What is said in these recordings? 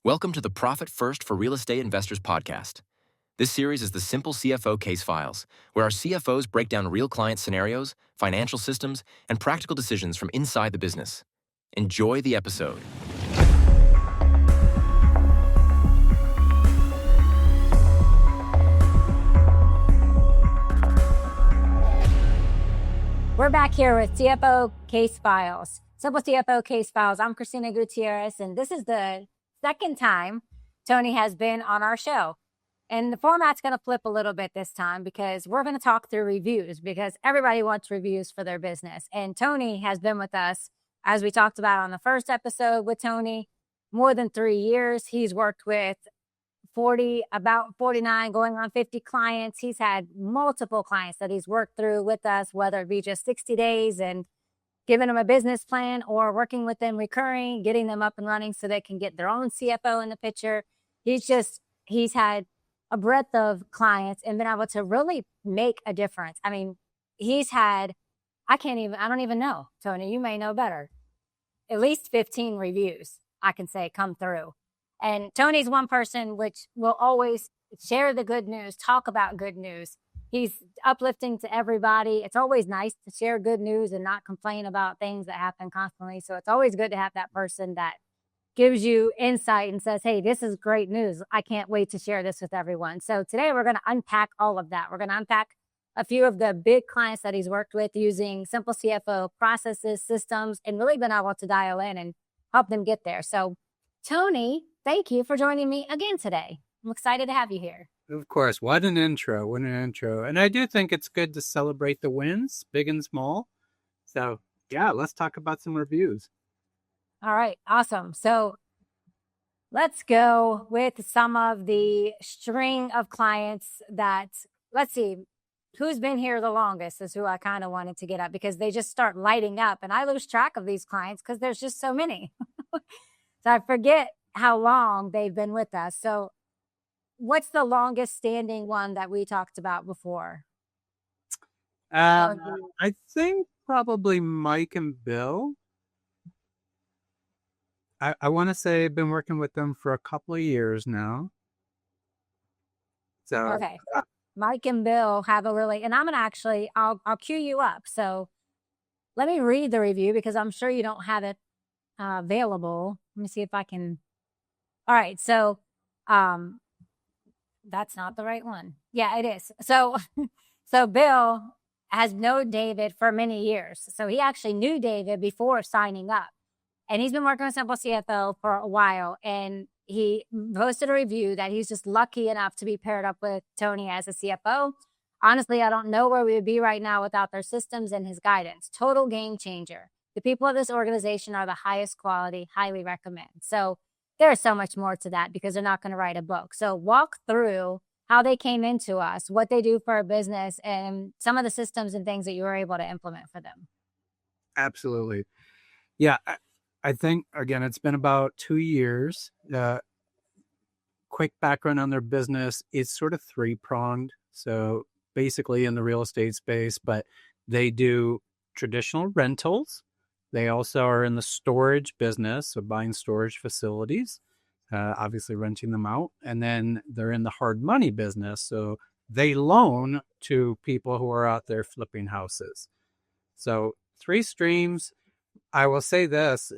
Welcome to the Profit First for Real Estate Investors podcast. This series is the Simple CFO Case Files, where our CFOs break down real client scenarios, financial systems, and practical decisions from inside the business. Enjoy the episode. We're back here with CFO Case Files. Simple CFO Case Files. I'm Christina Gutierrez, and this is the second time Tony has been on our show. And the format's going to flip a little bit this time because we're going to talk through reviews because everybody wants reviews for their business. And Tony has been with us, as we talked about on the first episode with Tony, more than 3 years. He's worked with about 49 going on 50 clients. He's had multiple clients that he's worked through with us, whether it be just 60 days and giving them a business plan or working with them recurring, getting them up and running so they can get their own CFO in the picture. He's had a breadth of clients and been able to really make a difference. I mean, he's had, I don't even know, Tony, you may know better, at least 15 reviews, I can say, come through. And Tony's one person which will always share the good news, talk about good news. He's uplifting to everybody. It's always nice to share good news and not complain about things that happen constantly. So it's always good to have that person that gives you insight and says, hey, this is great news. I can't wait to share this with everyone. So today we're going to unpack all of that. We're going to unpack a few of the big clients that he's worked with using Simple CFO processes, systems, and really been able to dial in and help them get there. So Tony, thank you for joining me again today. I'm excited to have you here. Of course. What an intro. And I do think it's good to celebrate the wins, big and small. So yeah, let's talk about some reviews. All right. Awesome. So let's go with some of the string of clients that, let's see, who's been here the longest is who I kind of wanted to get up because they just start lighting up and I lose track of these clients because there's just so many. So I forget how long they've been with us. So what's the longest standing one that we talked about before? I think probably Mike and Bill. I want to say I've been working with them for a couple of years now. So okay, Mike and Bill have a really, and I'm gonna actually, I'll cue you up. So let me read the review because I'm sure you don't have it available. Let me see if I can. All right, so that's not the right one. Yeah, it is. So Bill has known David for many years. So he actually knew David before signing up. And he's been working with Simple CFO for a while. And he posted a review that he's just lucky enough to be paired up with Tony as a CFO. Honestly, I don't know where we would be right now without their systems and his guidance. Total game changer. The people of this organization are the highest quality, highly recommend. So there's so much more to that because they're not going to write a book. So walk through how they came into us, what they do for a business, and some of the systems and things that you were able to implement for them. Absolutely. Yeah, I think, again, it's been about 2 years. Quick background on their business. It's sort of three-pronged. So basically in the real estate space, but they do traditional rentals. They also are in the storage business, so buying storage facilities, obviously renting them out. And then they're in the hard money business. So they loan to people who are out there flipping houses. So 3 streams. I will say this,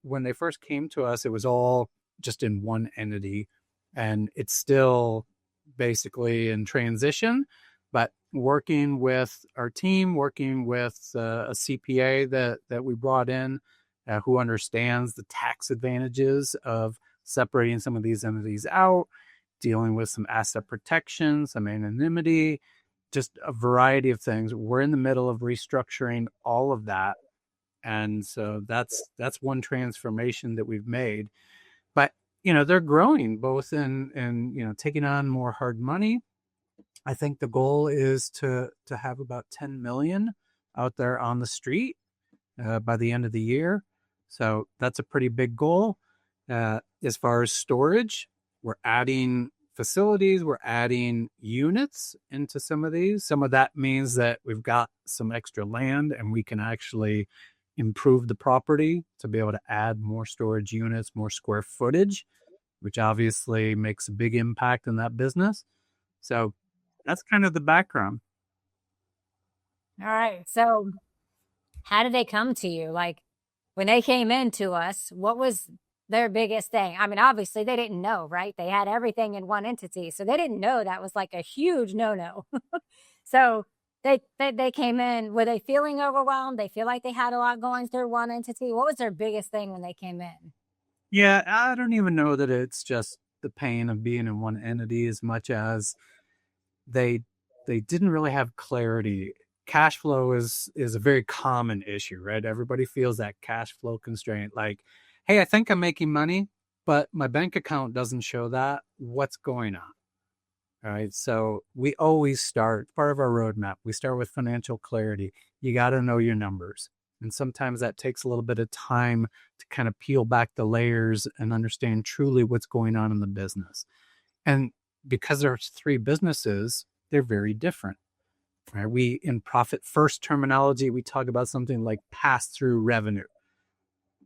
when they first came to us, it was all just in one entity. And it's still basically in transition. But working with our team, working with a CPA that we brought in who understands the tax advantages of separating some of these entities out, dealing with some asset protection, some anonymity, just a variety of things. We're in the middle of restructuring all of that. And so that's one transformation that we've made. But, they're growing both in taking on more hard money. I think the goal is to have about 10 million out there on the street by the end of the year. So that's a pretty big goal. As far as storage, we're adding facilities, we're adding units into some of these. Some of that means that we've got some extra land and we can actually improve the property to be able to add more storage units, more square footage. which obviously makes a big impact in that business. So that's kind of the background. All right. So how did they come to you? Like when they came into us, what was their biggest thing? I mean, obviously they didn't know, right? They had everything in one entity. So they didn't know that was like a huge no-no. So they came in, were they feeling overwhelmed? They feel like they had a lot going through one entity. What was their biggest thing when they came in? Yeah, I don't even know that it's just the pain of being in one entity as much as they didn't really have clarity. Cash flow is a very common issue, right? Everybody feels that cash flow constraint. Like, hey, I think I'm making money, but my bank account doesn't show that. What's going on? All right. So we always start, part of our roadmap, we start with financial clarity. You got to know your numbers. And sometimes that takes a little bit of time to kind of peel back the layers and understand truly what's going on in the business. And because there's three businesses, they're very different. Right? We, in profit first terminology, we talk about something like pass-through revenue.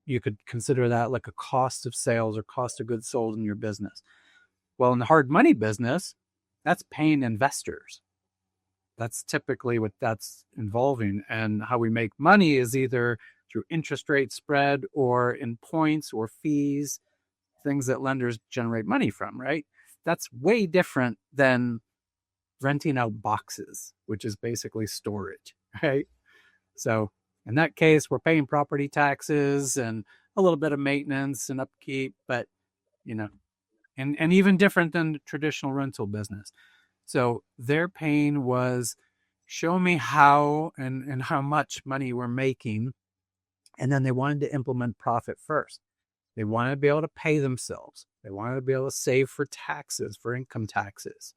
You could consider that like a cost of sales or cost of goods sold in your business. Well, in the hard money business, that's paying investors. That's typically what that's involving. And how we make money is either through interest rate spread or in points or fees, things that lenders generate money from, right? That's way different than renting out boxes, which is basically storage, right? So in that case, we're paying property taxes and a little bit of maintenance and upkeep, but, and even different than the traditional rental business. So their pain was show me how and how much money we're making. And then they wanted to implement profit first. They wanted to be able to pay themselves. They wanted to be able to save for taxes, for income taxes,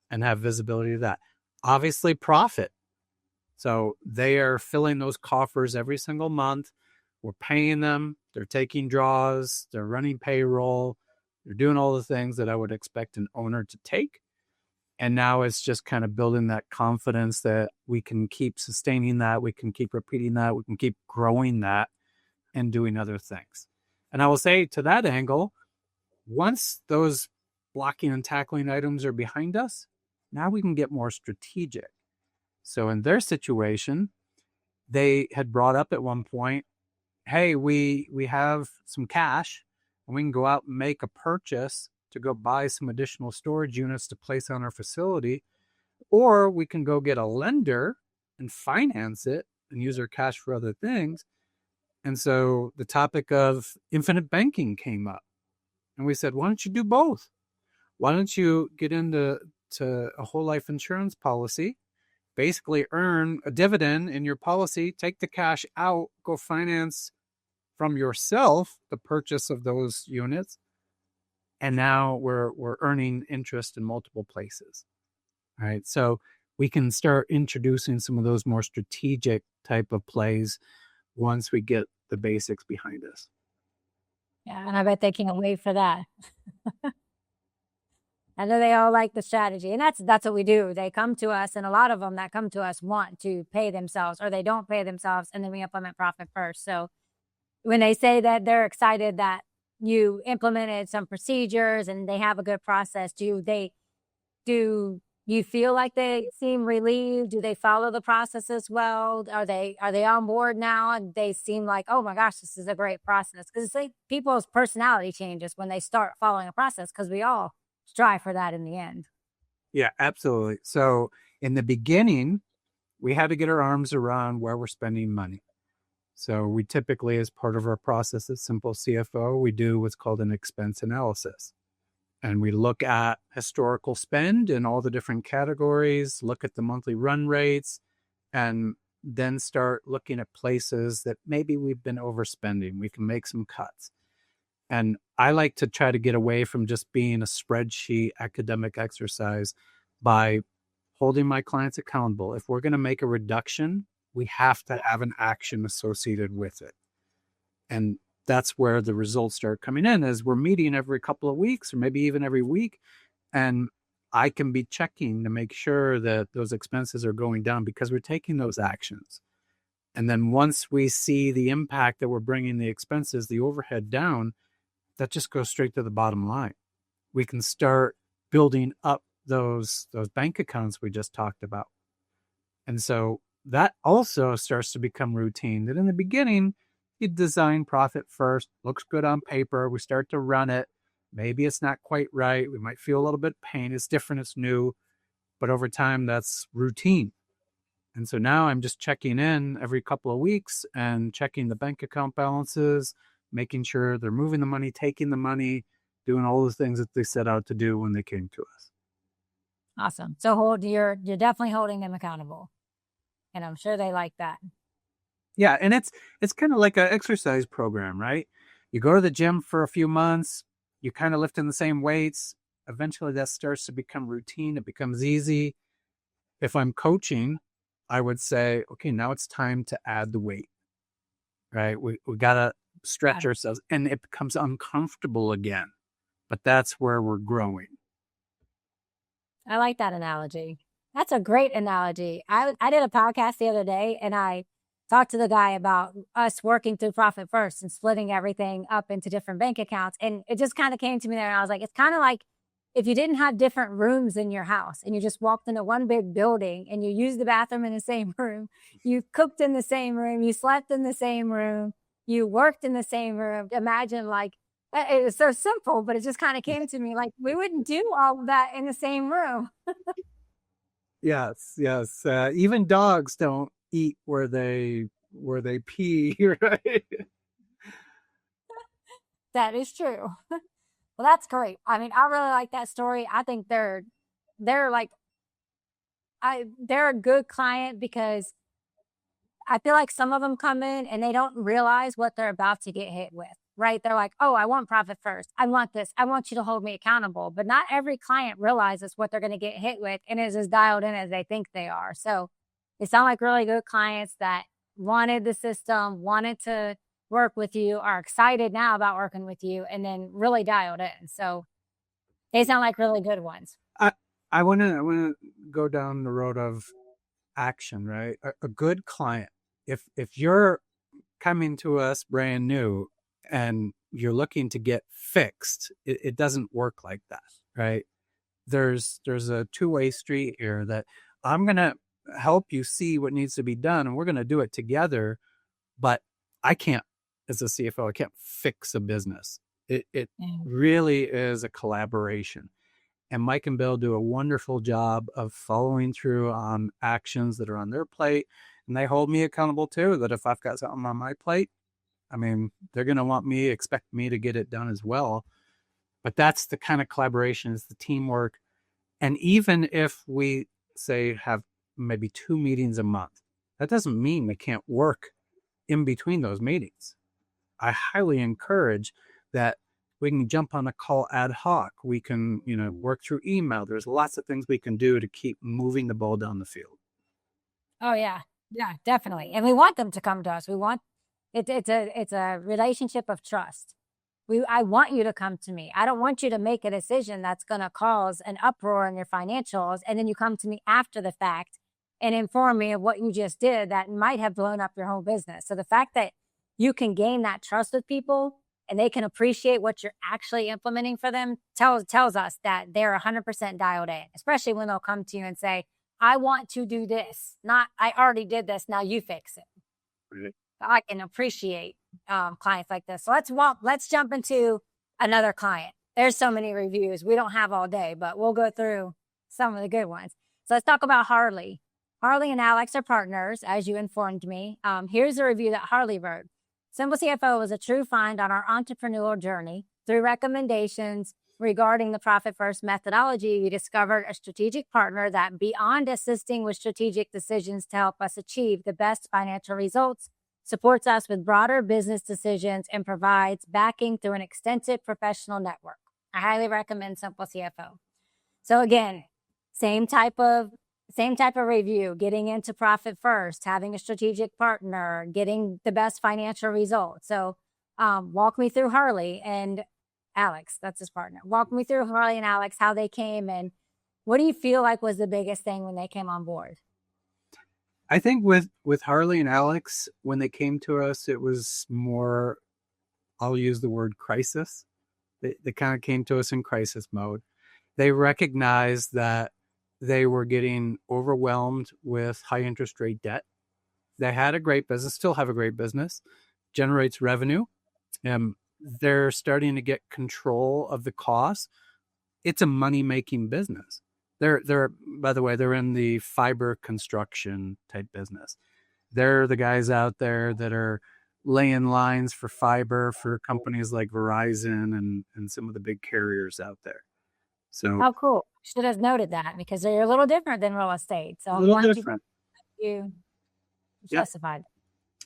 and have visibility to that. Obviously, profit. So they are filling those coffers every single month. We're paying them. They're taking draws. They're running payroll. They're doing all the things that I would expect an owner to take. And now it's just kind of building that confidence that we can keep sustaining that. We can keep repeating that. We can keep growing that and doing other things. And I will say to that angle, once those blocking and tackling items are behind us, now we can get more strategic. So in their situation, they had brought up at one point, hey, we have some cash and we can go out and make a purchase to go buy some additional storage units to place on our facility, or we can go get a lender and finance it and use our cash for other things. And so the topic of infinite banking came up. And we said, why don't you do both? Why don't you get into a whole life insurance policy, basically earn a dividend in your policy, take the cash out, go finance from yourself the purchase of those units. And now we're earning interest in multiple places. All right. So we can start introducing some of those more strategic type of plays once we get the basics behind us. Yeah, and I bet they can't wait for that. I know they all like the strategy, and that's what we do. They come to us, and a lot of them that come to us want to pay themselves, or they don't pay themselves, and then we implement profit first. So when they say that they're excited that you implemented some procedures and they have a good process, do you feel like they seem relieved? Do they follow the process as well? Are they on board now? And they seem like, oh my gosh, this is a great process. Because it's like people's personality changes when they start following a process, because we all strive for that in the end. Yeah, absolutely. So in the beginning, we had to get our arms around where we're spending money. So we typically, as part of our process at Simple CFO, we do what's called an expense analysis. And we look at historical spend in all the different categories, look at the monthly run rates, and then start looking at places that maybe we've been overspending. We can make some cuts. And I like to try to get away from just being a spreadsheet academic exercise by holding my clients accountable. If we're going to make a reduction, we have to have an action associated with it. And that's where the results start coming in, as we're meeting every couple of weeks or maybe even every week. And I can be checking to make sure that those expenses are going down because we're taking those actions. And then once we see the impact that we're bringing the expenses, the overhead down, that just goes straight to the bottom line. we can start building up those bank accounts we just talked about. And so that also starts to become routine. That in the beginning, you design profit first, looks good on paper, we start to run it. Maybe it's not quite right. We might feel a little bit of pain. It's different, it's new, but over time, that's routine. And so now I'm just checking in every couple of weeks and checking the bank account balances, making sure they're moving the money, taking the money, doing all the things that they set out to do when they came to us. Awesome. So you're definitely holding them accountable. And I'm sure they like that. Yeah, and it's kind of like an exercise program, right? You go to the gym for a few months, you kind of lifting the same weights. Eventually that starts to become routine. It becomes easy. If I'm coaching, I would say, okay, now it's time to add the weight, right? We got to stretch ourselves, and it becomes uncomfortable again. But that's where we're growing. I like that analogy. That's a great analogy. I did a podcast the other day, and I talked to the guy about us working through profit first and splitting everything up into different bank accounts. And it just kind of came to me there. And I was like, it's kind of like if you didn't have different rooms in your house and you just walked into one big building and you used the bathroom in the same room, you cooked in the same room, you slept in the same room, you worked in the same room. Imagine like, it was so simple, but it just kind of came to me like we wouldn't do all of that in the same room. Yes. Even dogs don't eat where they pee, right? That is true. Well, that's great. I mean, I really like that story. I think they're a good client because I feel like some of them come in and they don't realize what they're about to get hit with, right? They're like, oh, I want profit first. I want this. I want you to hold me accountable. But not every client realizes what they're going to get hit with and is as dialed in as they think they are. So they sound like really good clients that wanted the system, wanted to work with you, are excited now about working with you, and then really dialed in. So they sound like really good ones. I want to go down the road of action, right? A good client. If you're coming to us brand new and you're looking to get fixed, it doesn't work like that, right? There's a two-way street here that I'm going to help you see what needs to be done and we're going to do it together, but I can't, as a CFO, I can't fix a business. It really is a collaboration. And Mike and Bill do a wonderful job of following through on actions that are on their plate. And they hold me accountable too, that if I've got something on my plate, I mean, they're going to expect me to get it done as well. But that's the kind of collaboration, is the teamwork. And even if we say have maybe 2 meetings a month, that doesn't mean we can't work in between those meetings. I highly encourage that we can jump on a call ad hoc. We can, work through email. There's lots of things we can do to keep moving the ball down the field. Oh yeah, definitely. And we want them to come to us. We want it's a relationship of trust. I want you to come to me. I don't want you to make a decision that's going to cause an uproar in your financials, and then you come to me after the fact and inform me of what you just did that might have blown up your whole business. So the fact that you can gain that trust with people and they can appreciate what you're actually implementing for them tells us that they're 100% dialed in, especially when they'll come to you and say, I want to do this, not I already did this, now you fix it. Right. I can appreciate clients like this. So let's jump into another client. There's so many reviews. We don't have all day, but we'll go through some of the good ones. So let's talk about Harley. Harley and Alex are partners, as you informed me. Here's a review that Harley wrote. Simple CFO was a true find on our entrepreneurial journey. Through recommendations regarding the Profit First methodology, we discovered a strategic partner that, beyond assisting with strategic decisions to help us achieve the best financial results, supports us with broader business decisions and provides backing through an extensive professional network. I highly recommend Simple CFO. So again, same type of review, getting into profit first, having a strategic partner, getting the best financial results. So walk me through Harley and Alex. That's his partner. Walk me through Harley and Alex, how they came, and what do you feel like was the biggest thing when they came on board? I think with Harley and Alex, when they came to us, it was more, I'll use the word crisis. They kind of came to us in crisis mode. They recognized that they were getting overwhelmed with high interest rate debt. They had a great business, still have a great business, generates revenue. They're starting to get control of the costs. It's a money-making business. They're by the way, they're in the fiber construction type business. They're the guys out there that are laying lines for fiber for companies like Verizon and some of the big carriers out there. So how cool. Should have noted that because they're a little different than real estate. So a little different. You specified.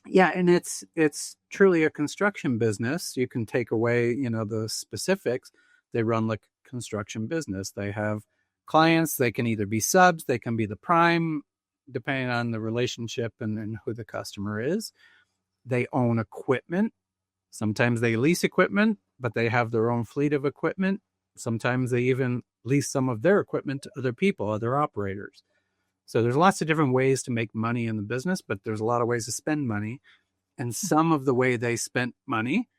Yeah, and it's truly a construction business. You can take away, the specifics. They run like a construction business. They have clients. They can either be subs, they can be the prime, depending on the relationship and who the customer is. They own equipment. Sometimes they lease equipment, but they have their own fleet of equipment. Sometimes they even lease some of their equipment to other people, other operators. So there's lots of different ways to make money in the business, but there's a lot of ways to spend money. And some of the way they spent money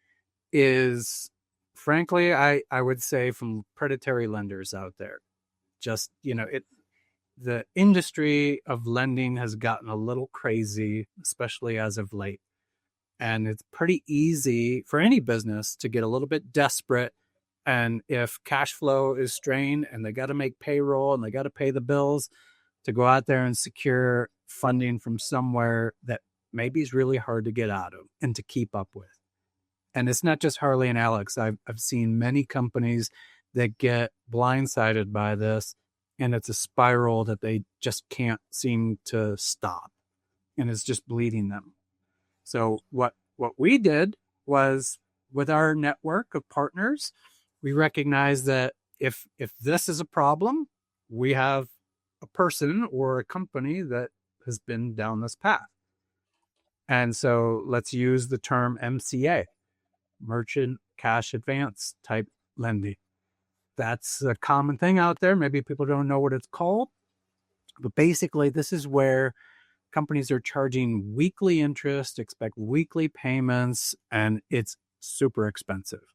is, frankly, I would say from predatory lenders out there. Just, the industry of lending has gotten a little crazy, especially as of late. And it's pretty easy for any business to get a little bit desperate. And if cash flow is strained and they got to make payroll and they got to pay the bills, to go out there and secure funding from somewhere that maybe is really hard to get out of and to keep up with. And it's not just Harley and Alex. I've seen many companies that get blindsided by this, and it's a spiral that they just can't seem to stop, and it's just bleeding them. So what we did was, with our network of partners, we recognized that if this is a problem, we have a person or a company that has been down this path. And so let's use the term MCA, merchant cash advance type lending. That's a common thing out there. Maybe people don't know what it's called, but basically this is where companies are charging weekly interest, expect weekly payments, and it's super expensive.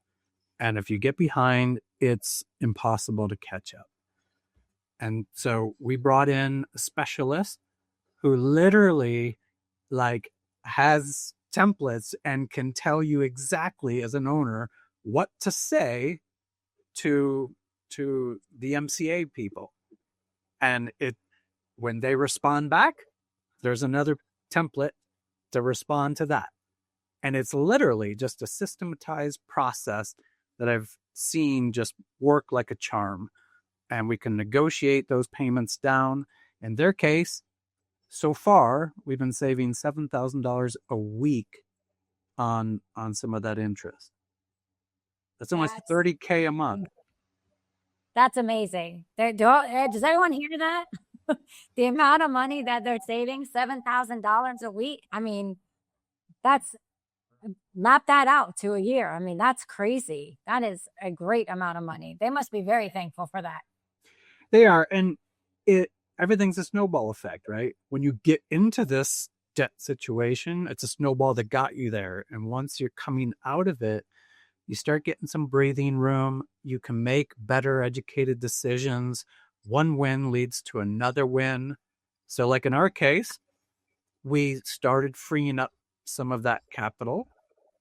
And if you get behind, it's impossible to catch up. And so we brought in a specialist who literally has templates and can tell you exactly as an owner what to say to the MCA people. And when they respond back, there's another template to respond to that. And it's literally just a systematized process that I've seen just work like a charm. And we can negotiate those payments down. In their case, so far, we've been saving $7,000 a week on some of that interest. That's almost $30K a month. That's amazing. Does everyone hear that? The amount of money that they're saving, $7,000 a week. I mean, map that out to a year. I mean, that's crazy. That is a great amount of money. They must be very thankful for that. They are. And everything's a snowball effect, right? When you get into this debt situation, it's a snowball that got you there. And once you're coming out of it, you start getting some breathing room. You can make better educated decisions. One win leads to another win. So like in our case, we started freeing up some of that capital.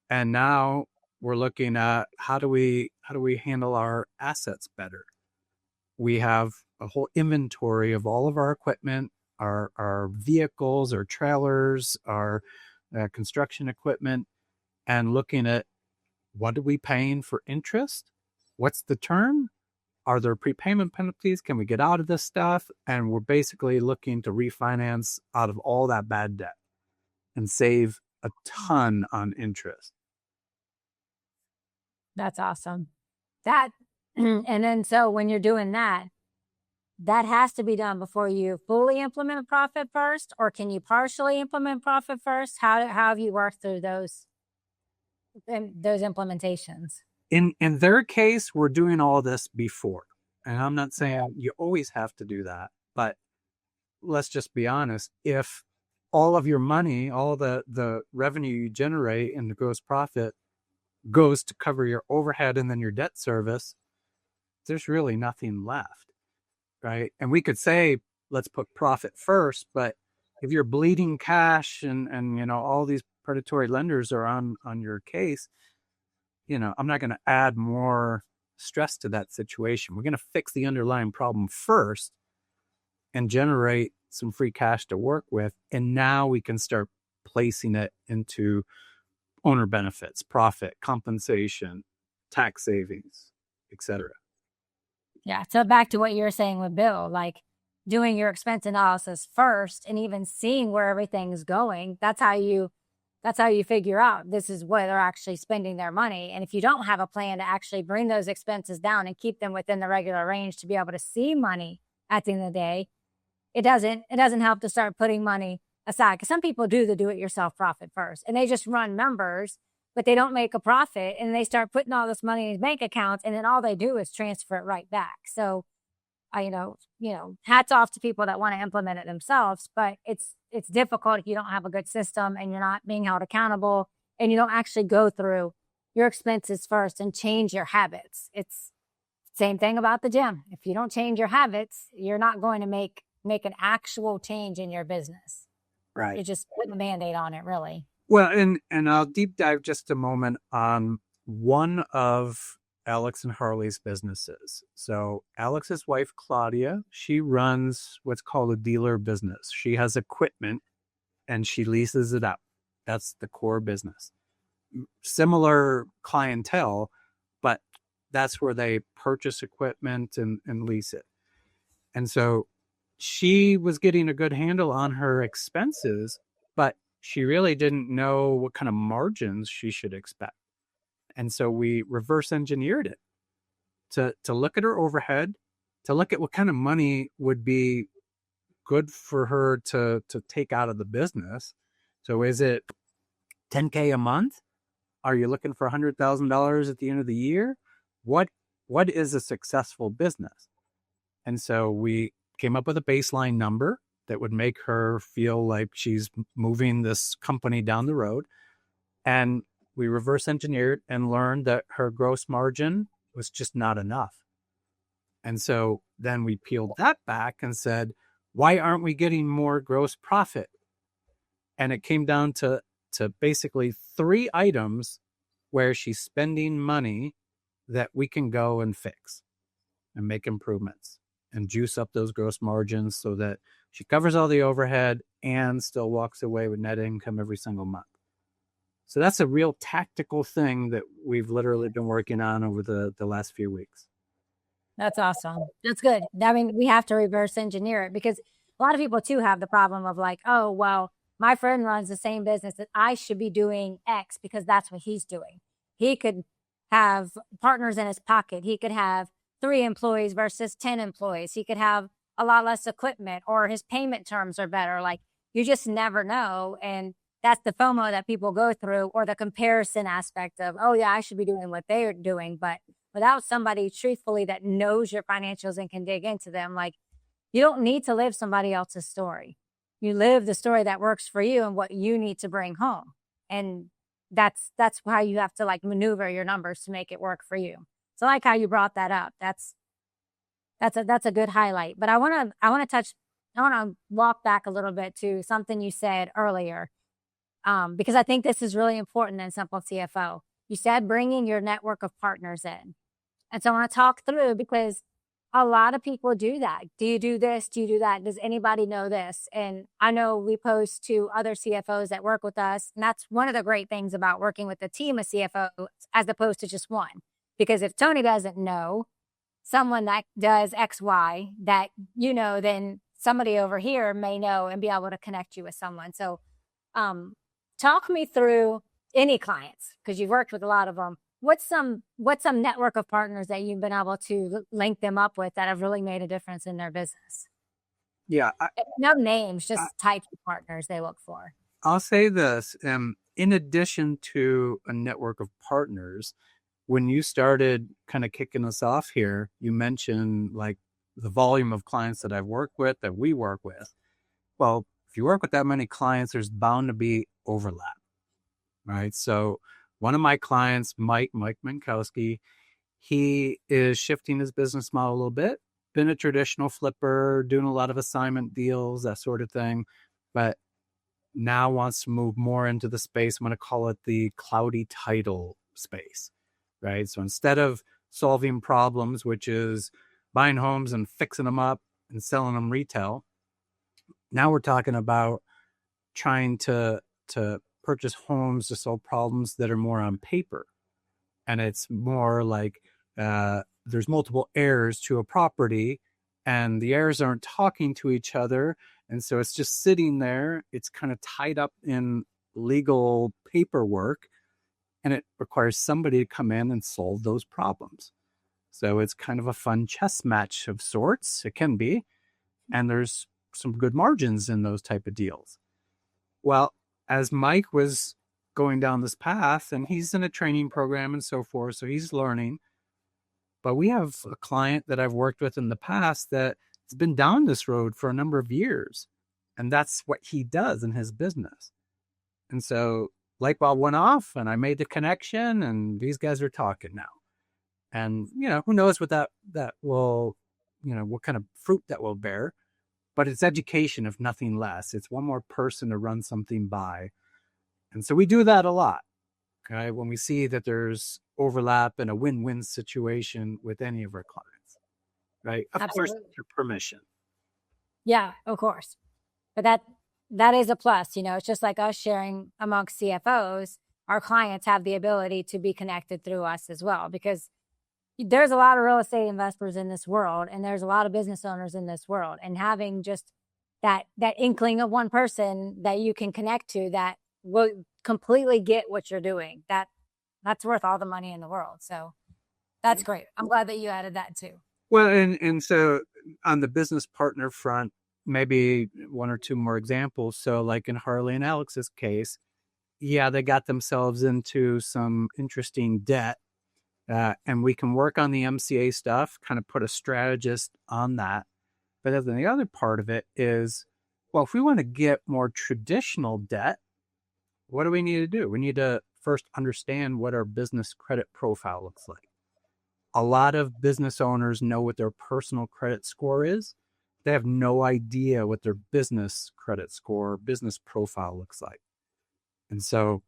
And now we're looking at how do we handle our assets better? We have a whole inventory of all of our equipment, our vehicles, our trailers, our construction equipment, and looking at what are we paying for interest? What's the term? Are there prepayment penalties? Can we get out of this stuff? And we're basically looking to refinance out of all that bad debt and save a ton on interest. That's awesome. And then so when you're doing that has to be done before you fully implement profit first, or can you partially implement profit first? How have you worked through those implementations? In their case, we're doing all this before. And I'm not saying you always have to do that, but let's just be honest. If all of your money, all the revenue you generate and the gross profit goes to cover your overhead and then your debt service, there's really nothing left, right? And we could say, let's put profit first, but if you're bleeding cash and you know, all these predatory lenders are on your case, you know, I'm not going to add more stress to that situation. We're going to fix the underlying problem first and generate some free cash to work with. And now we can start placing it into owner benefits, profit, compensation, tax savings, etc. Yeah. So back to what you were saying with Bill, like doing your expense analysis first and even seeing where everything's going. That's how you figure out this is where they're actually spending their money. And if you don't have a plan to actually bring those expenses down and keep them within the regular range to be able to see money at the end of the day, it doesn't help to start putting money aside. Because some people do the do-it-yourself profit first, and they just run numbers, but they don't make a profit, and they start putting all this money in these bank accounts, and then all they do is transfer it right back. So, you know, hats off to people that want to implement it themselves, but it's difficult if you don't have a good system and you're not being held accountable and you don't actually go through your expenses first and change your habits. It's same thing about the gym. If you don't change your habits, you're not going to make an actual change in your business. Right. You're just putting a Band-Aid on it, really. Well, and I'll deep dive just a moment on one of Alex and Harley's businesses. So Alex's wife, Claudia, she runs what's called a dealer business. She has equipment and she leases it out. That's the core business. Similar clientele, but that's where they purchase equipment and lease it. And so she was getting a good handle on her expenses, but she really didn't know what kind of margins she should expect. And so we reverse engineered it to look at her overhead, to look at what kind of money would be good for her to take out of the business. So is it $10K a month? Are you looking for $100,000 at the end of the year? What is a successful business? And so we came up with a baseline number that would make her feel like she's moving this company down the road. And we reverse engineered and learned that her gross margin was just not enough. And so then we peeled that back and said, why aren't we getting more gross profit? And it came down to basically 3 items where she's spending money that we can go and fix and make improvements and juice up those gross margins so that she covers all the overhead and still walks away with net income every single month. So that's a real tactical thing that we've literally been working on over the last few weeks. That's awesome. That's good. I mean, we have to reverse engineer it because a lot of people too have the problem of like, oh, well, my friend runs the same business that I should be doing X because that's what he's doing. He could have partners in his pocket. He could have 3 employees versus 10 employees. He could have a lot less equipment, or his payment terms are better. Like, you just never know. And that's the FOMO that people go through, or the comparison aspect of, oh yeah, I should be doing what they're doing. But without somebody truthfully that knows your financials and can dig into them, like, you don't need to live somebody else's story. You live the story that works for you and what you need to bring home. And that's why you have to like maneuver your numbers to make it work for you. So I like how you brought that up. That's a good highlight. But I want to walk back a little bit to something you said earlier, because I think this is really important in Simple CFO. You said bringing your network of partners in. And so I want to talk through, because a lot of people do that. Do you do this? Do you do that? Does anybody know this? And I know we post to other CFOs that work with us. And that's one of the great things about working with a team of CFOs as opposed to just one. Because if Tony doesn't know someone that does X, Y, that, you know, then somebody over here may know and be able to connect you with someone. So talk me through any clients, because you've worked with a lot of them. What's some network of partners that you've been able to link them up with that have really made a difference in their business? Yeah. No names, just types of partners they look for. I'll say this. In addition to a network of partners, when you started kind of kicking us off here, you mentioned like the volume of clients that I've worked with, that we work with. Well, if you work with that many clients, there's bound to be overlap, right? So One of my clients, Mike Minkowski, he is shifting his business model a little bit. Been a traditional flipper, doing a lot of assignment deals, that sort of thing, but now wants to move more into the space. I'm going to call it the cloudy title space, right? So instead of solving problems, which is buying homes and fixing them up and selling them retail, now we're talking about trying to purchase homes to solve problems that are more on paper. And it's more like there's multiple heirs to a property and the heirs aren't talking to each other. And so it's just sitting there. It's kind of tied up in legal paperwork, and it requires somebody to come in and solve those problems. So it's kind of a fun chess match of sorts. It can be. And there's some good margins in those type of deals. Well, as Mike was going down this path, and he's in a training program and so forth, so he's learning. But we have a client that I've worked with in the past that has been down this road for a number of years. And that's what he does in his business. And so light bulb went off and I made the connection and these guys are talking now. And, who knows what that will, what kind of fruit that will bear. But it's education, if nothing less. It's one more person to run something by. And so we do that a lot. Okay, when we see that there's overlap and a win-win situation with any of our clients, right? Of Absolutely. course, your permission. Yeah, of course. But that is a plus. It's just like us sharing amongst CFOs. Our clients have the ability to be connected through us as well, because there's a lot of real estate investors in this world, and there's a lot of business owners in this world, and having just that inkling of one person that you can connect to that will completely get what you're doing, that's worth all the money in the world. So that's great. I'm glad that you added that too. Well, and so on the business partner front, maybe one or two more examples. So like in Harley and Alex's case, they got themselves into some interesting debt. And we can work on the MCA stuff, kind of put a strategist on that. But then the other part of it is, well, if we want to get more traditional debt, what do we need to do? We need to first understand what our business credit profile looks like. A lot of business owners know what their personal credit score is. They have no idea what their business credit score, business profile looks like. And so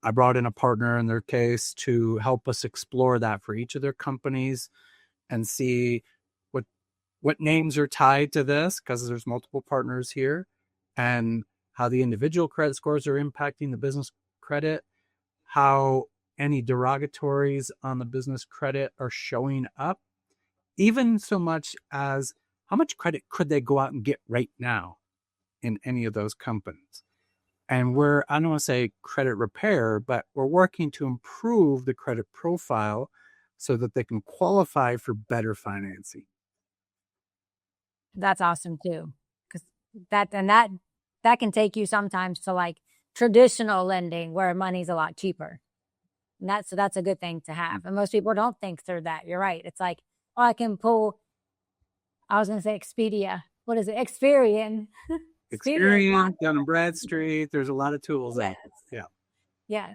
I brought in a partner in their case to help us explore that for each of their companies and see what names are tied to this, because there's multiple partners here, and how the individual credit scores are impacting the business credit, how any derogatories on the business credit are showing up, even so much as how much credit could they go out and get right now in any of those companies. And I don't want to say credit repair, but we're working to improve the credit profile so that they can qualify for better financing. That's awesome too. Because that can take you sometimes to like traditional lending where money's a lot cheaper. And that's a good thing to have. And most people don't think through that. You're right. It's like, I can pull, I was going to say Expedia. What is it? Experian. Experian down on Brad Street. There's a lot of tools out there. Yeah.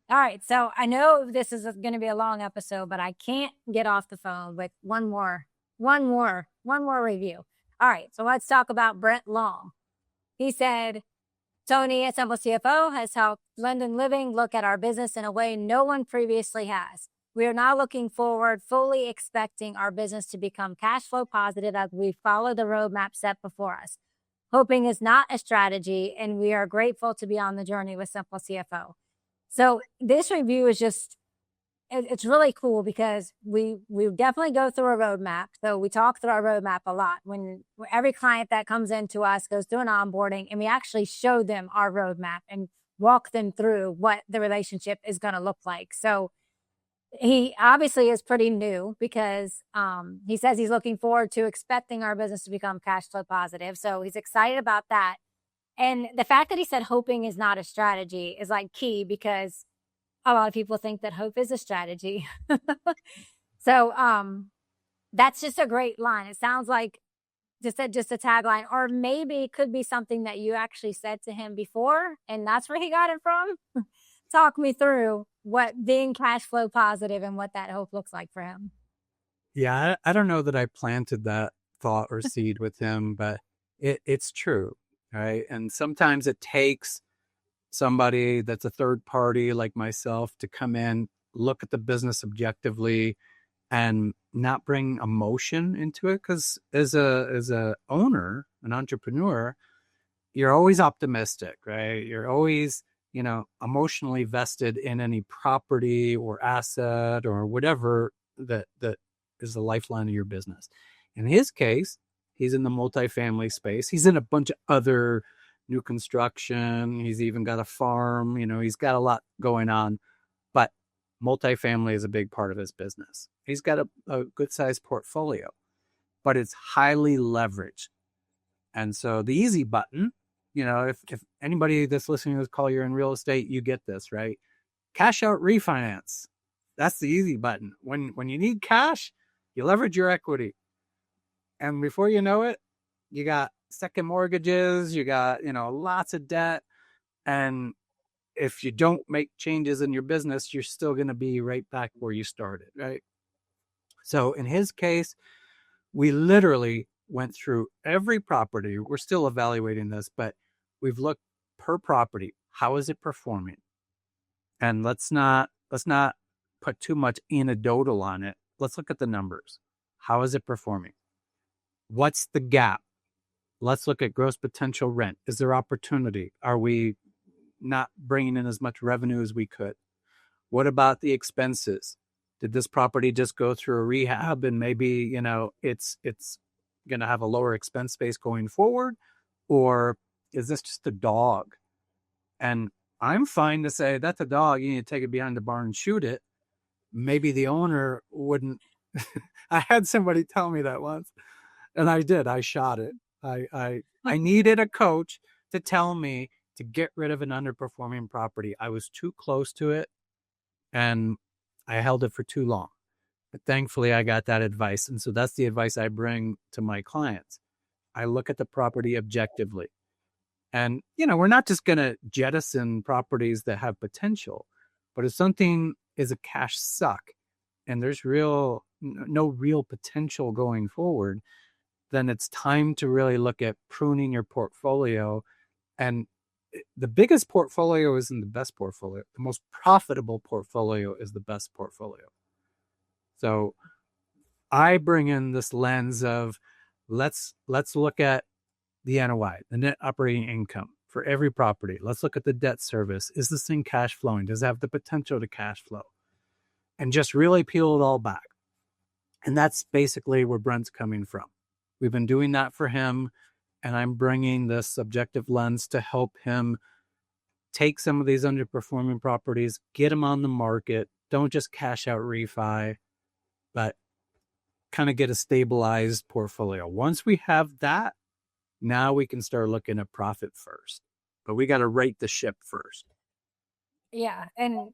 All right. So I know this is going to be a long episode, but I can't get off the phone with one more review. All right. So let's talk about Brent Long. He said, Tony at Simple CFO has helped London Living look at our business in a way no one previously has. We are now looking forward, fully expecting our business to become cash flow positive as we follow the roadmap set before us. Hoping is not a strategy, and we are grateful to be on the journey with Simple CFO. So this review is it's really cool because we definitely go through a roadmap. So we talk through our roadmap a lot. When every client that comes into us goes through an onboarding, and we actually show them our roadmap and walk them through what the relationship is going to look like. So he obviously is pretty new because he says he's looking forward to expecting our business to become cash flow positive. So he's excited about that. And the fact that he said hoping is not a strategy is like key, because a lot of people think that hope is a strategy. So that's just a great line. It sounds like just a tagline, or maybe it could be something that you actually said to him before, and that's where he got it from. talk me through what being cash flow positive and what that hope looks like for him. Yeah, I don't know that I planted that thought or seed with him, but it's true, right? And sometimes it takes somebody that's a third party like myself to come in, look at the business objectively, and not bring emotion into it. Because as a owner, an entrepreneur, you're always optimistic, right? You're always, emotionally vested in any property or asset or whatever that is the lifeline of your business. In his case, he's in the multifamily space. He's in a bunch of other new construction. He's even got a farm. He's got a lot going on, but multifamily is a big part of his business. He's got a good sized portfolio, but it's highly leveraged. And so the easy button, if anybody that's listening to this call, you're in real estate, you get this, right? Cash out refinance. That's the easy button. When you need cash, you leverage your equity. And before you know it, you got second mortgages, you got, lots of debt. And if you don't make changes in your business, you're still going to be right back where you started, right? So in his case, we literally went through every property. We're still evaluating this, but we've looked per property. How is it performing? And let's not put too much anecdotal on it. Let's look at the numbers. How is it performing? What's the gap? Let's look at gross potential rent. Is there opportunity? Are we not bringing in as much revenue as we could? What about the expenses? Did this property just go through a rehab and maybe, it's going to have a lower expense base going forward? Or is this just a dog? And I'm fine to say that's a dog. You need to take it behind the barn and shoot it. Maybe the owner wouldn't. I had somebody tell me that once, and I did. I shot it. I needed a coach to tell me to get rid of an underperforming property. I was too close to it, and I held it for too long. But thankfully, I got that advice. And so that's the advice I bring to my clients. I look at the property objectively. And, we're not just going to jettison properties that have potential. But if something is a cash suck and there's no real potential going forward, then it's time to really look at pruning your portfolio. And the biggest portfolio isn't the best portfolio. The most profitable portfolio is the best portfolio. So I bring in this lens of let's look at the NOI, the net operating income for every property. Let's look at the debt service. Is this thing cash flowing? Does it have the potential to cash flow? And just really peel it all back. And that's basically where Brent's coming from. We've been doing that for him, and I'm bringing this subjective lens to help him take some of these underperforming properties, get them on the market. Don't just cash out refi, but kind of get a stabilized portfolio. Once we have that, now we can start looking at profit first. But we got to right the ship first. Yeah. And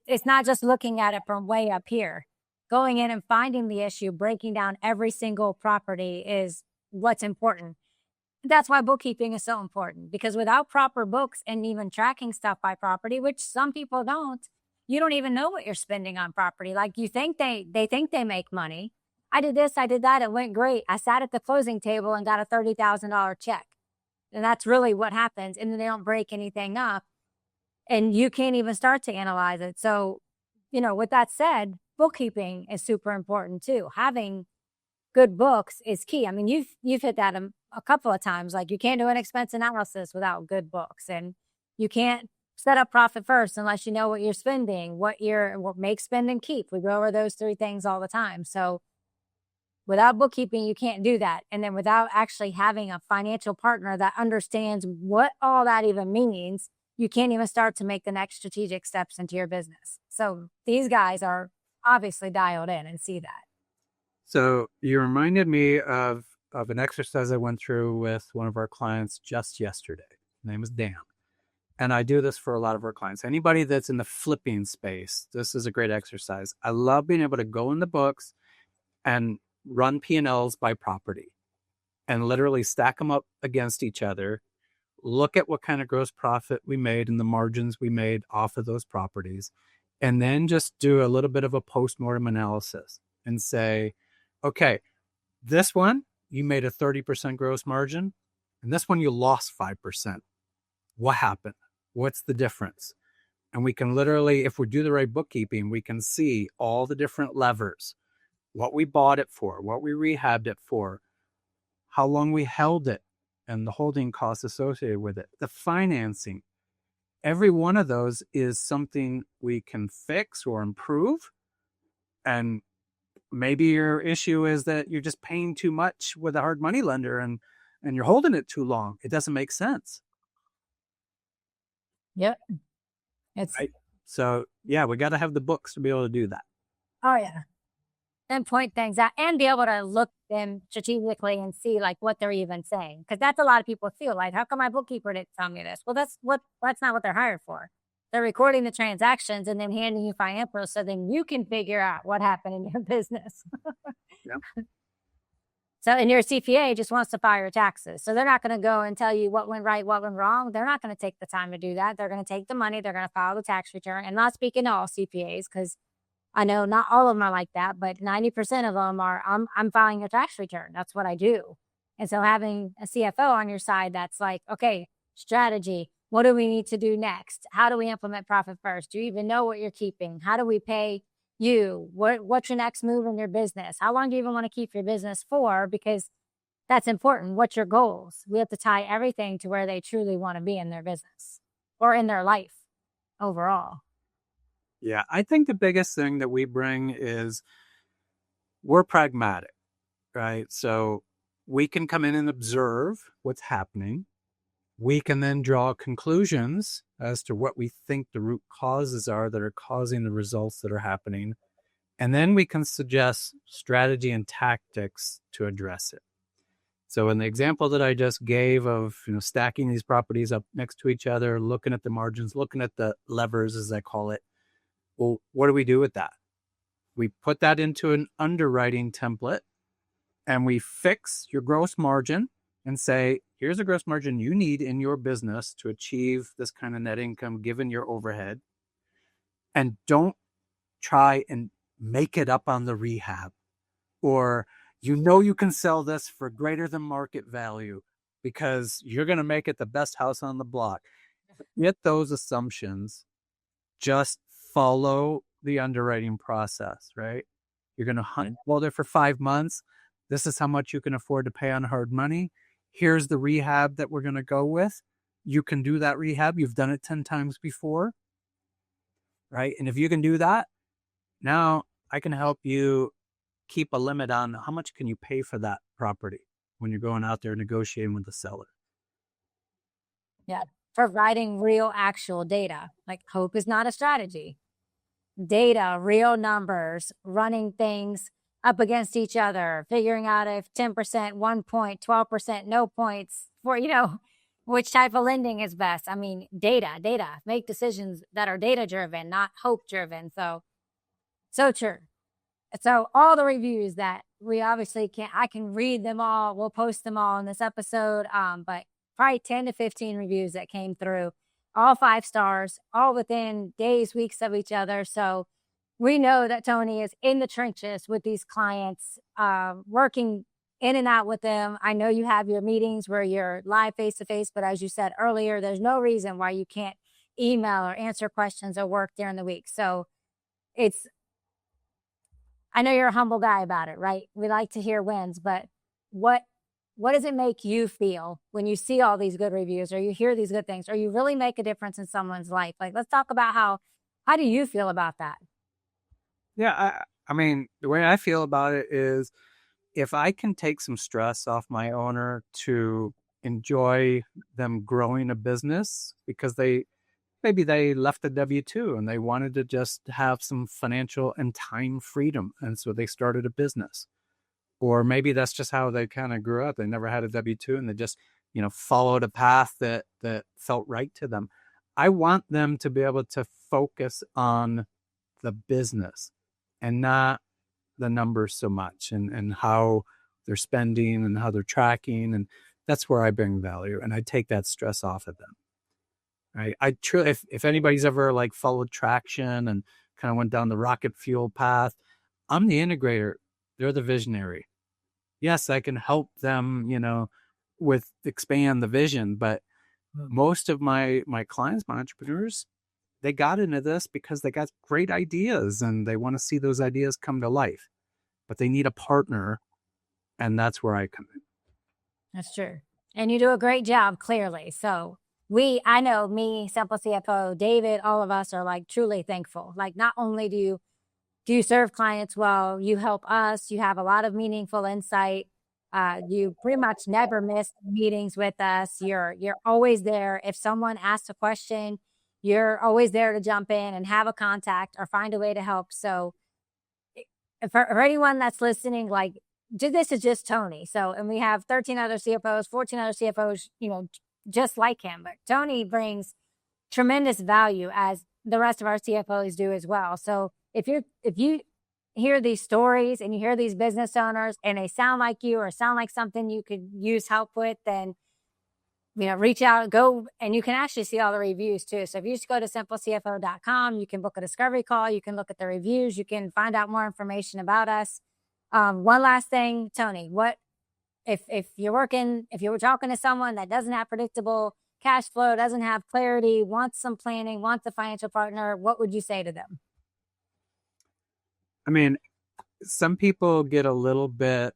it's not just looking at it from way up here. Going in and finding the issue, breaking down every single property is what's important. That's why bookkeeping is so important, because without proper books and even tracking stuff by property, which some people don't, you don't even know what you're spending on property. Like you think they think they make money. I did this, I did that. It went great. I sat at the closing table and got a $30,000 check. And that's really what happens. And then they don't break anything up and you can't even start to analyze it. So, with that said, bookkeeping is super important too. Having good books is key. I mean, you've hit that a couple of times. Like you can't do an expense analysis without good books, and you can't set up profit first unless you know what you're spending, what make, spend, and keep. We go over those three things all the time. So without bookkeeping, you can't do that. And then without actually having a financial partner that understands what all that even means, you can't even start to make the next strategic steps into your business. So these guys are obviously dialed in and see that. So you reminded me of an exercise I went through with one of our clients just yesterday. His name is Dan. And I do this for a lot of our clients. Anybody that's in the flipping space, this is a great exercise. I love being able to go in the books and run P&Ls by property and literally stack them up against each other. look at what kind of gross profit we made and the margins we made off of those properties, and then just do a little bit of a postmortem analysis and say, okay, this one, you made a 30% gross margin, and this one you lost 5%. What happened? What's the difference? And we can literally, if we do the right bookkeeping, we can see all the different levers, what we bought it for, what we rehabbed it for, how long we held it, and the holding costs associated with it, the financing. Every one of those is something we can fix or improve. And maybe your issue is that you're just paying too much with a hard money lender and you're holding it too long. It doesn't make sense. Yep. It's right. So yeah, we got to have the books to be able to do that. Oh yeah. And point things out and be able to look them strategically and see like what they're even saying. Because that's a lot of people feel like, how come my bookkeeper didn't tell me this? Well, that's not what they're hired for. They're recording the transactions and then handing you financials so then you can figure out what happened in your business. Yeah. So, and your CPA just wants to file your taxes. So they're not going to go and tell you what went right, what went wrong. They're not going to take the time to do that. They're going to take the money. They're going to file the tax return. And not speaking to all CPAs, because I know not all of them are like that, but 90% of them are, I'm filing your tax return. That's what I do. And so having a CFO on your side, that's like, okay, strategy. What do we need to do next? How do we implement profit first? Do you even know what you're keeping? How do we pay you? What's your next move in your business? How long do you even want to keep your business for? Because that's important. What's your goals? We have to tie everything to where they truly want to be in their business or in their life overall. Yeah, I think the biggest thing that we bring is we're pragmatic, right? So we can come in and observe what's happening. We can then draw conclusions as to what we think the root causes are that are causing the results that are happening. And then we can suggest strategy and tactics to address it. So in the example that I just gave of, stacking these properties up next to each other, looking at the margins, looking at the levers, as I call it, well, what do we do with that? We put that into an underwriting template and we fix your gross margin and say, here's the gross margin you need in your business to achieve this kind of net income given your overhead. And don't try and make it up on the rehab, or you can sell this for greater than market value because you're going to make it the best house on the block. Get those assumptions. Just follow the underwriting process, right? You're going to hold it for 5 months. This is how much you can afford to pay on hard money. Here's the rehab that we're going to go with. You can do that rehab. You've done it 10 times before, right? And if you can do that, now I can help you keep a limit on how much can you pay for that property when you're going out there negotiating with the seller. Yeah. Providing real actual data. Like hope is not a strategy. Data, real numbers, running things up against each other, figuring out if 10%, 1 point, 12%, no points for, which type of lending is best. I mean, data, make decisions that are data driven, not hope driven. So true. So all the reviews that we obviously I can read them all. We'll post them all in this episode. But probably 10 to 15 reviews that came through, all 5 stars, all within days, weeks of each other. So we know that Tony is in the trenches with these clients, working in and out with them. I know you have your meetings where you're live face-to-face, but as you said earlier, there's no reason why you can't email or answer questions or work during the week. So I know you're a humble guy about it, right? We like to hear wins, but what does it make you feel when you see all these good reviews or you hear these good things or you really make a difference in someone's life? Like, let's talk about how do you feel about that? Yeah, I mean, the way I feel about it is if I can take some stress off my owner to enjoy them growing a business because maybe they left the W-2 and they wanted to just have some financial and time freedom. And so they started a business. Or maybe that's just how they kind of grew up. They never had a W-2 and they just, followed a path that felt right to them. I want them to be able to focus on the business and not the numbers so much and how they're spending and how they're tracking. And That's where I bring value, and I take that stress off of them. Right? I truly, if anybody's ever like followed traction and kind of went down the rocket fuel path, I'm the integrator. They're the visionary. Yes, I can help them, with expand the vision, but most of my clients, my entrepreneurs, they got into this because they got great ideas and they want to see those ideas come to life, but they need a partner, and that's where I come in. That's true. And you do a great job, clearly. So I know me, Simple CFO, David, all of us are like truly thankful. Like, not only do you serve clients well, you help us, you have a lot of meaningful insight. You pretty much never miss meetings with us. You're always there. If someone asks a question, you're always there to jump in and have a contact or find a way to help. So for anyone that's listening, like, this is just Tony. So, and we have 13 other CFOs, 14 other CFOs, just like him. But Tony brings tremendous value, as the rest of our CFOs do as well. So if you hear these stories and you hear these business owners and they sound like you or sound like something you could use help with, then reach out, go, and you can actually see all the reviews too. So if you just go to simplecfo.com, you can book a discovery call, you can look at the reviews, you can find out more information about us. One last thing, Tony, what if you're talking to someone that doesn't have predictable cash flow, doesn't have clarity, wants some planning, wants a financial partner, what would you say to them? I mean, some people get a little bit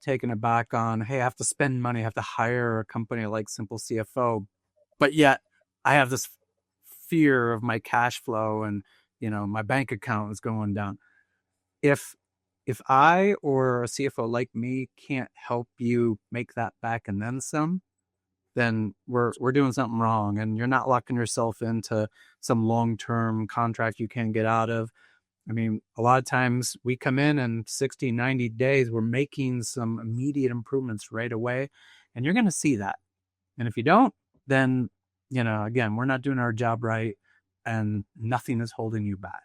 taken aback on, hey, I have to spend money, I have to hire a company like Simple CFO, but yet I have this fear of my cash flow and, my bank account is going down. If I or a CFO like me can't help you make that back and then some, then we're doing something wrong, and you're not locking yourself into some long-term contract you can't get out of. I mean, a lot of times we come in 60, 90 days, we're making some immediate improvements right away, and you're going to see that. And if you don't, then, again, we're not doing our job right, and nothing is holding you back.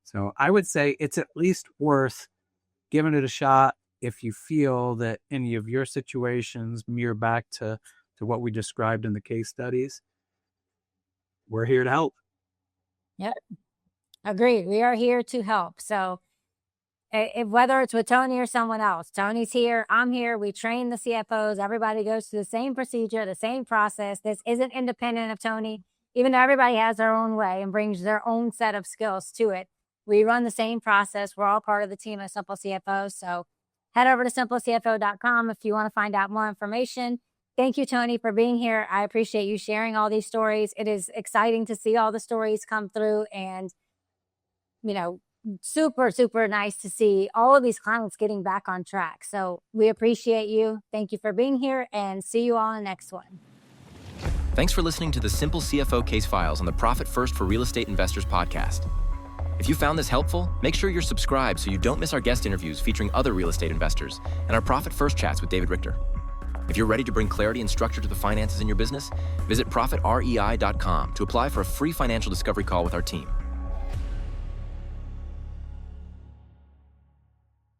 So I would say it's at least worth giving it a shot if you feel that any of your situations mirror back to what we described in the case studies. We're here to help. Yep. Agreed. We are here to help. So whether it's with Tony or someone else, Tony's here, I'm here, we train the CFOs, everybody goes through the same procedure, the same process. This isn't independent of Tony, even though everybody has their own way and brings their own set of skills to it. We run the same process. We're all part of the team at Simple CFO. So head over to simplecfo.com if you want to find out more information. Thank you, Tony, for being here. I appreciate you sharing all these stories. It is exciting to see all the stories come through, and super, super nice to see all of these clients getting back on track. So we appreciate you. Thank you for being here, and see you all in the next one. Thanks for listening to the Simple CFO Case Files on the Profit First for Real Estate Investors podcast. If you found this helpful, make sure you're subscribed so you don't miss our guest interviews featuring other real estate investors and our Profit First chats with David Richter. If you're ready to bring clarity and structure to the finances in your business, visit profitrei.com to apply for a free financial discovery call with our team.